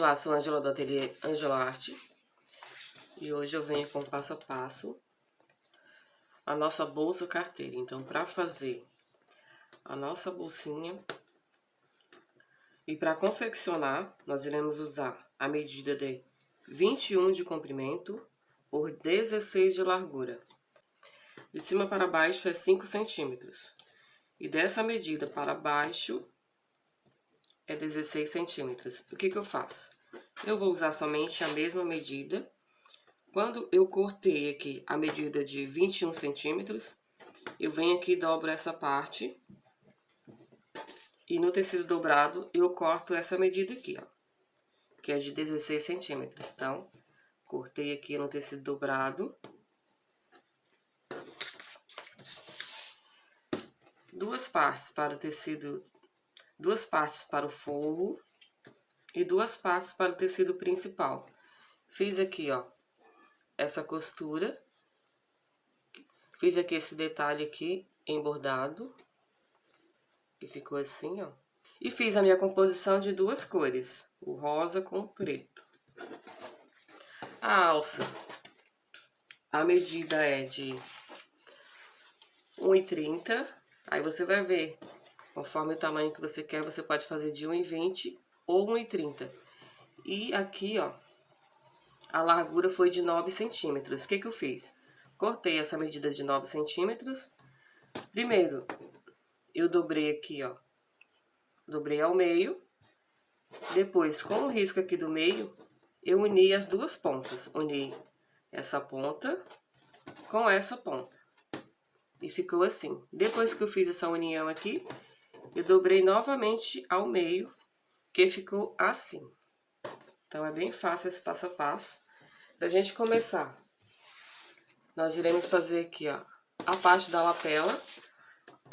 Olá, sou Ângela do Ateliê Ângela Arte e hoje eu venho com passo a passo a nossa bolsa carteira. Então, para fazer a nossa bolsinha e para confeccionar, nós iremos usar a medida de 21 de comprimento por 16 de largura. De cima para baixo é 5 centímetros e dessa medida para baixo é 16 centímetros. O que eu faço? Eu vou usar somente a mesma medida. Quando eu cortei aqui a medida de 21 centímetros, eu venho aqui e dobro essa parte. E no tecido dobrado, eu corto essa medida aqui, ó, que é de 16 centímetros. Então, cortei aqui no tecido dobrado. Duas partes para o tecido, duas partes para o forro e duas partes para o tecido principal. Fiz aqui, ó, essa costura. Fiz aqui esse detalhe aqui em bordado, que ficou assim, ó. E fiz a minha composição de duas cores, o rosa com o preto. A alça, a medida é de 1,30. Aí você vai ver, conforme o tamanho que você quer, você pode fazer de 1,20 ou 1,30. E aqui, ó, a largura foi de 9 centímetros. O que eu fiz? Cortei essa medida de 9 centímetros. Primeiro, eu dobrei aqui, ó. Dobrei ao meio. Depois, com o risco aqui do meio, eu uni as duas pontas. Uni essa ponta com essa ponta. E ficou assim. Depois que eu fiz essa união aqui, eu dobrei novamente ao meio, que ficou assim. Então, é bem fácil esse passo a passo. Pra gente começar, nós iremos fazer aqui, ó, a parte da lapela.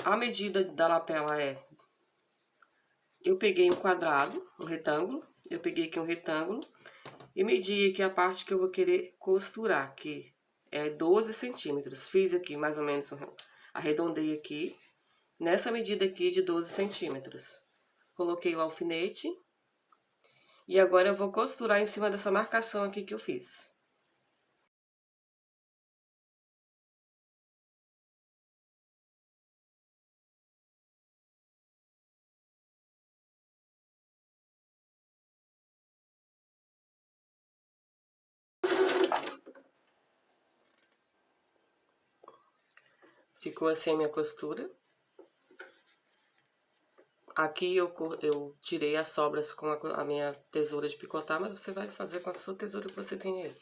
A medida da lapela é... Eu peguei um quadrado, um retângulo. Eu peguei aqui um retângulo e medi aqui a parte que eu vou querer costurar, que é 12 centímetros. Fiz aqui mais ou menos, arredondei aqui, nessa medida aqui de 12 centímetros. Coloquei o alfinete e agora eu vou costurar em cima dessa marcação aqui que eu fiz. Ficou assim a minha costura. Aqui eu tirei as sobras com a minha tesoura de picotar, mas você vai fazer com a sua tesoura que você tem aí.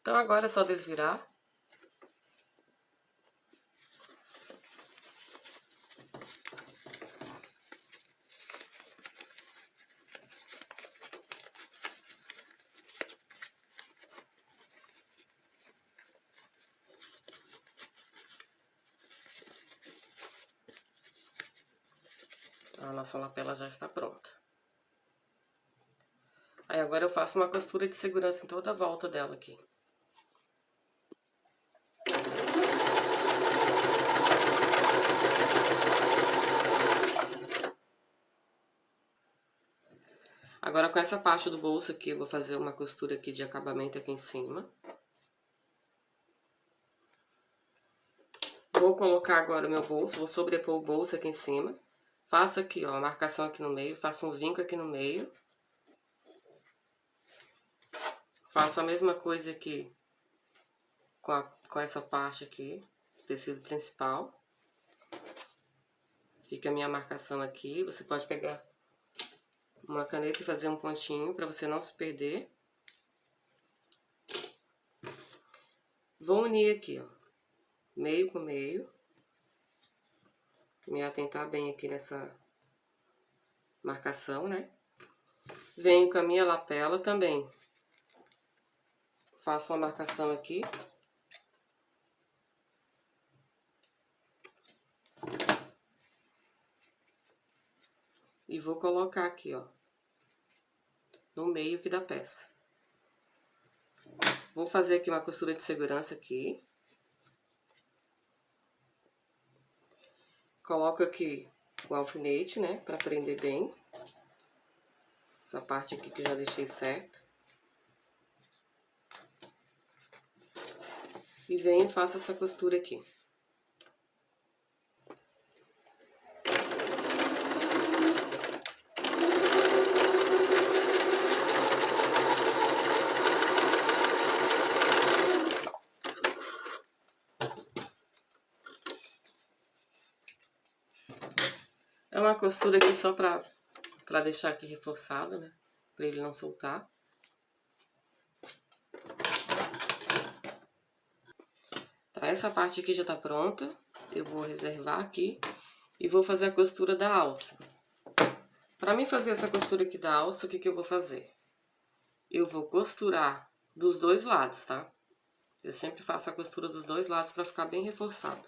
Então agora é só desvirar. A nossa lapela já está pronta. Aí agora eu faço uma costura de segurança em toda a volta dela aqui. Agora com essa parte do bolso aqui, eu vou fazer uma costura aqui de acabamento aqui em cima. Vou colocar agora o meu bolso, vou sobrepor o bolso aqui em cima. Faço aqui, ó, a marcação aqui no meio, faço um vinco aqui no meio. Faço a mesma coisa aqui com essa parte aqui, tecido principal. Fica a minha marcação aqui, você pode pegar uma caneta e fazer um pontinho para você não se perder. Vou unir aqui, ó, meio com meio. Me atentar bem aqui nessa marcação, né? Venho com a minha lapela também. Faço uma marcação aqui. E vou colocar aqui, ó, no meio aqui da peça. Vou fazer aqui uma costura de segurança aqui. Coloco aqui o alfinete, né, pra prender bem. Essa parte aqui que eu já deixei certo. E venho e faço essa costura aqui. É uma costura aqui só pra deixar aqui reforçado, né? Pra ele não soltar. Tá, essa parte aqui já tá pronta. Eu vou reservar aqui e vou fazer a costura da alça. Pra mim fazer essa costura aqui da alça, o que que eu vou fazer? Eu vou costurar dos dois lados, tá? Eu sempre faço a costura dos dois lados pra ficar bem reforçado.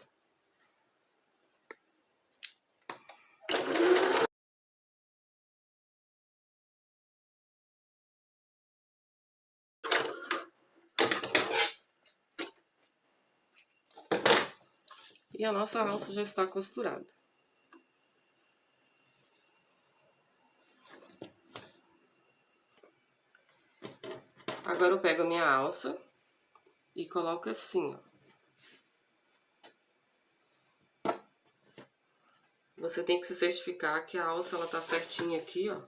E a nossa alça já está costurada. Agora eu pego a minha alça e coloco assim, ó. Você tem que se certificar que a alça ela tá certinha aqui, ó.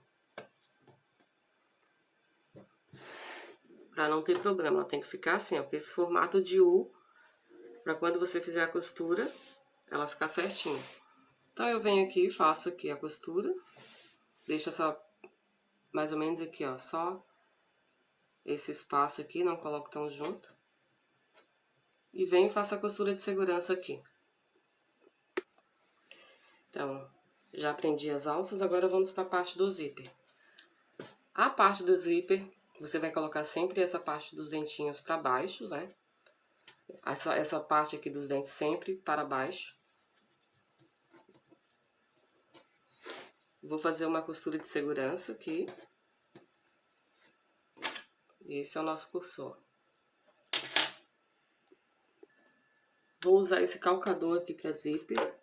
Pra não ter problema, ela tem que ficar assim, ó, com esse formato de U, pra quando você fizer a costura, ela ficar certinha. Então, eu venho aqui, faço aqui a costura, deixo essa, mais ou menos aqui, ó, só esse espaço aqui, não coloco tão junto. E venho e faço a costura de segurança aqui. Então, já prendi as alças, agora vamos pra parte do zíper. A parte do zíper, você vai colocar sempre essa parte dos dentinhos pra baixo, né? Essa parte aqui dos dentes sempre para baixo. Vou fazer uma costura de segurança aqui. E esse é o nosso cursor. Vou usar esse calcador aqui para zíper.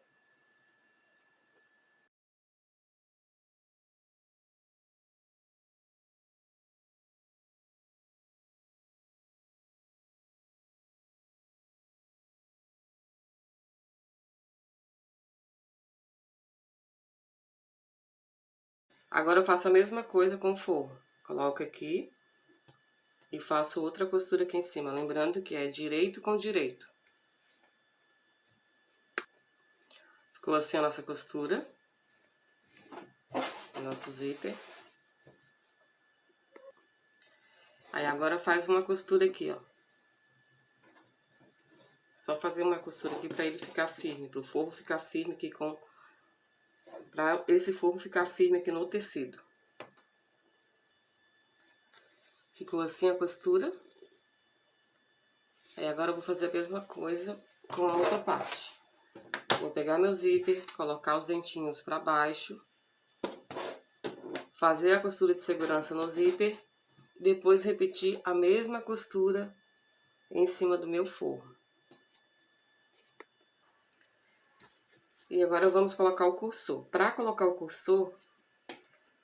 Agora eu faço a mesma coisa com o forro. Coloco aqui e faço outra costura aqui em cima, lembrando que é direito com direito. Ficou assim a nossa costura, o nosso zíper. Aí agora faz uma costura aqui, ó. Só fazer uma costura aqui pra ele ficar firme, pro forro ficar firme aqui com... Pra esse forro ficar firme aqui no tecido. Ficou assim a costura. Aí agora eu vou fazer a mesma coisa com a outra parte. Vou pegar meu zíper, colocar os dentinhos pra baixo. Fazer a costura de segurança no zíper. Depois repetir a mesma costura em cima do meu forro. E agora vamos colocar o cursor. Para colocar o cursor,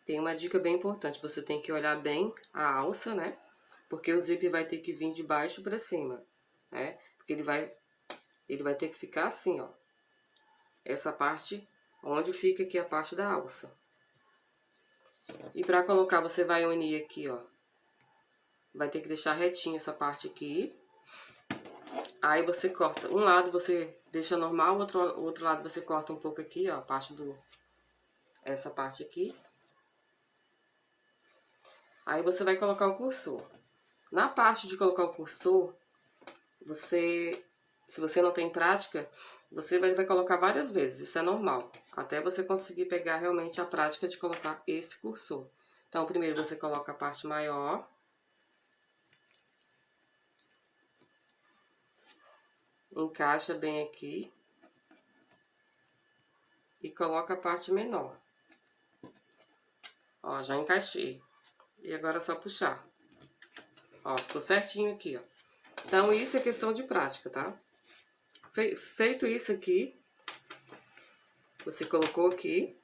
tem uma dica bem importante. Você tem que olhar bem a alça, né? Porque o zíper vai ter que vir de baixo para cima, né? Porque ele vai ter que ficar assim, ó. Essa parte onde fica aqui a parte da alça. E para colocar, você vai unir aqui, ó. Vai ter que deixar retinho essa parte aqui. Aí você corta. Um lado você deixa normal, o outro lado você corta um pouco aqui, ó. Essa parte aqui. Aí você vai colocar o cursor. Na parte de colocar o cursor, se você não tem prática, você vai colocar várias vezes, isso é normal. Até você conseguir pegar realmente a prática de colocar esse cursor. Então, primeiro você coloca a parte maior. Encaixa bem aqui. E coloca a parte menor. Ó, já encaixei. E agora é só puxar. Ó, ficou certinho aqui, ó. Então, isso é questão de prática, tá? Feito isso aqui, você colocou aqui,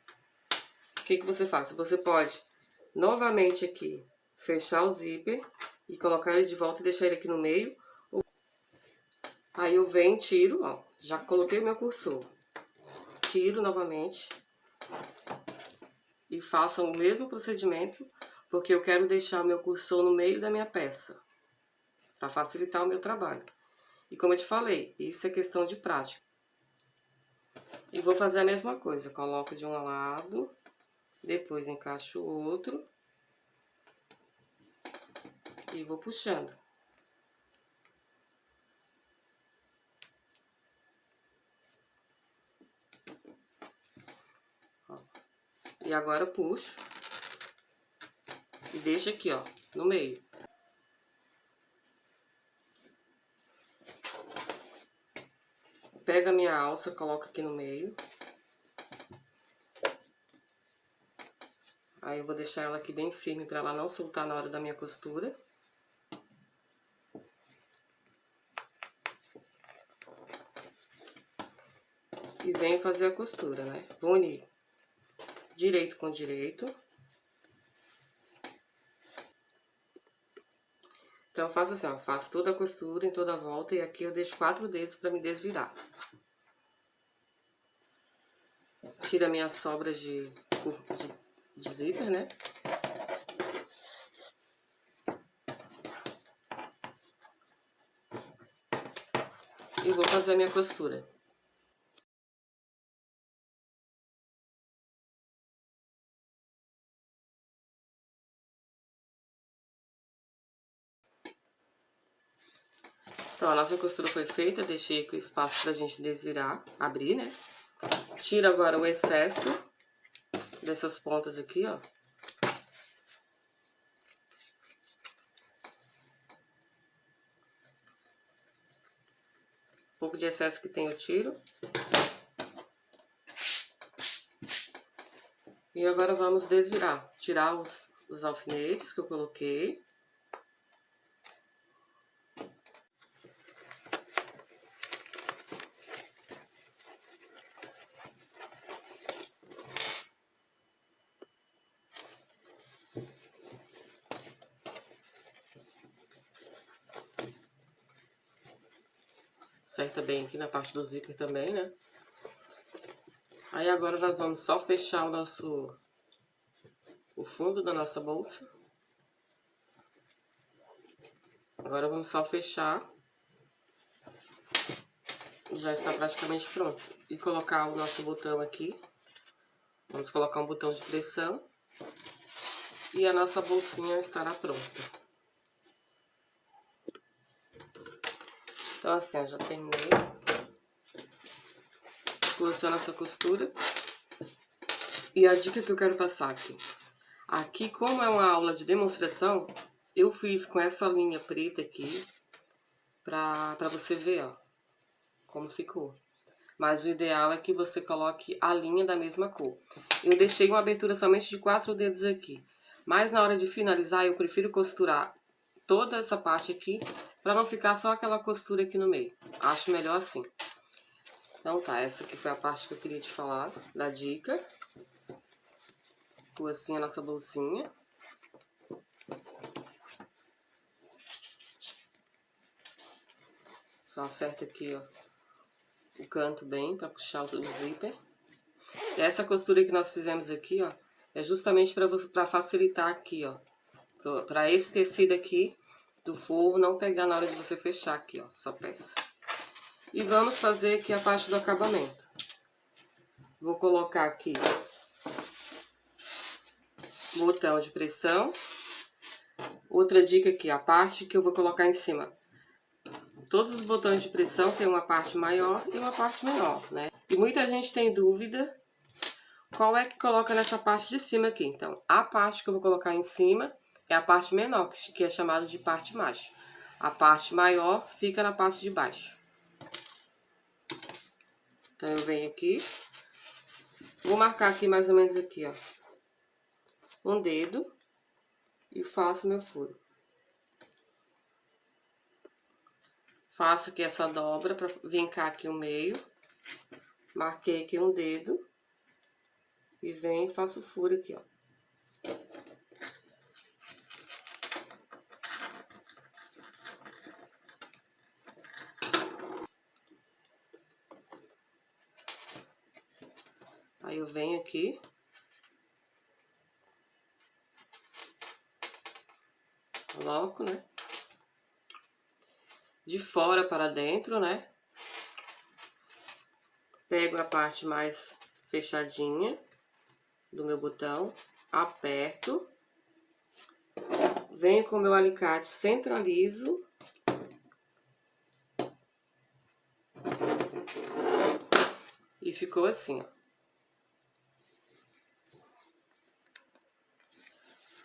o que que você faz? Você pode novamente aqui, fechar o zíper e colocar ele de volta e deixar ele aqui no meio. Aí eu venho, tiro, ó, já coloquei o meu cursor. Tiro novamente e faço o mesmo procedimento, porque eu quero deixar o meu cursor no meio da minha peça, para facilitar o meu trabalho. E como eu te falei, isso é questão de prática. E vou fazer a mesma coisa, coloco de um lado, depois encaixo o outro e vou puxando. Ó. E agora eu puxo e deixo aqui, ó, no meio. Pega a minha alça, coloca aqui no meio. Aí eu vou deixar ela aqui bem firme para ela não soltar na hora da minha costura. E venho fazer a costura, né? Vou unir direito com direito. Então, eu faço assim, ó, faço toda a costura em toda a volta e aqui eu deixo 4 dedos para me desvirar. Tiro as minhas sobras de zíper, né? E vou fazer a minha costura. Então, a nossa costura foi feita, deixei aqui o espaço pra gente desvirar, abrir, né? Tiro agora o excesso dessas pontas aqui, ó. Um pouco de excesso que tem eu tiro. E agora vamos desvirar, tirar os alfinetes que eu coloquei. Acerta bem aqui na parte do zíper também, né? Aí agora nós vamos só fechar o fundo da nossa bolsa. Agora vamos só fechar. Já está praticamente pronto. E colocar o nosso botão aqui. Vamos colocar um botão de pressão. E a nossa bolsinha estará pronta. Então assim, eu já terminei. Coloquei a nossa costura. E a dica que eu quero passar aqui. Aqui, como é uma aula de demonstração, eu fiz com essa linha preta aqui. Pra você ver, ó, como ficou. Mas o ideal é que você coloque a linha da mesma cor. Eu deixei uma abertura somente de 4 dedos aqui. Mas na hora de finalizar, eu prefiro costurar toda essa parte aqui, pra não ficar só aquela costura aqui no meio. Acho melhor assim. Então tá, essa aqui foi a parte que eu queria te falar, da dica. Ficou assim a nossa bolsinha. Só acerta aqui, ó, o canto bem, pra puxar o zíper. E essa costura que nós fizemos aqui, ó, é justamente pra facilitar aqui, ó. Pra esse tecido aqui do forro não pegar na hora de você fechar aqui, ó, sua peça. E vamos fazer aqui a parte do acabamento. Vou colocar aqui botão de pressão. Outra dica aqui, a parte que eu vou colocar em cima. Todos os botões de pressão tem uma parte maior e uma parte menor, né? E muita gente tem dúvida qual é que coloca nessa parte de cima aqui. Então, a parte que eu vou colocar em cima é a parte menor, que é chamada de parte baixa. A parte maior fica na parte de baixo. Então, eu venho aqui, vou marcar aqui mais ou menos aqui, ó, um dedo e faço meu furo. Faço aqui essa dobra para vincar aqui o meio. Marquei aqui um dedo e venho e faço o furo aqui, ó. venho aqui. Coloco, né? De fora para dentro, né? Pego a parte mais fechadinha do meu botão, aperto. Venho com o meu alicate, centralizo. E ficou assim, ó.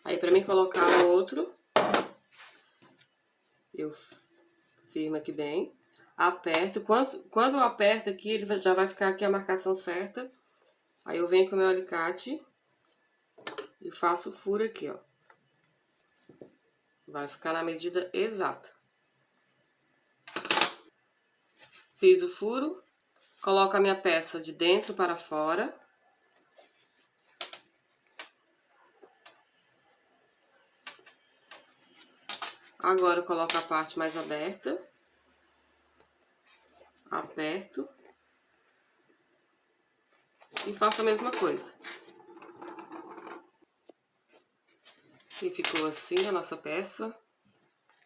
Aí, pra mim colocar o outro, eu firmo aqui bem, aperto. Quando eu aperto aqui, ele já vai ficar aqui a marcação certa. Aí eu venho com o meu alicate e faço o furo aqui, ó. Vai ficar na medida exata. Fiz o furo, coloco a minha peça de dentro para fora. Agora eu coloco a parte mais aberta. Aperto. E faço a mesma coisa. E ficou assim a nossa peça.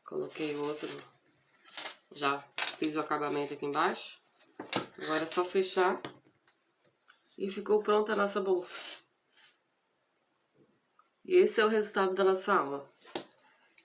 Coloquei outro. Já fiz o acabamento aqui embaixo. Agora é só fechar. E ficou pronta a nossa bolsa. E esse é o resultado da nossa aula.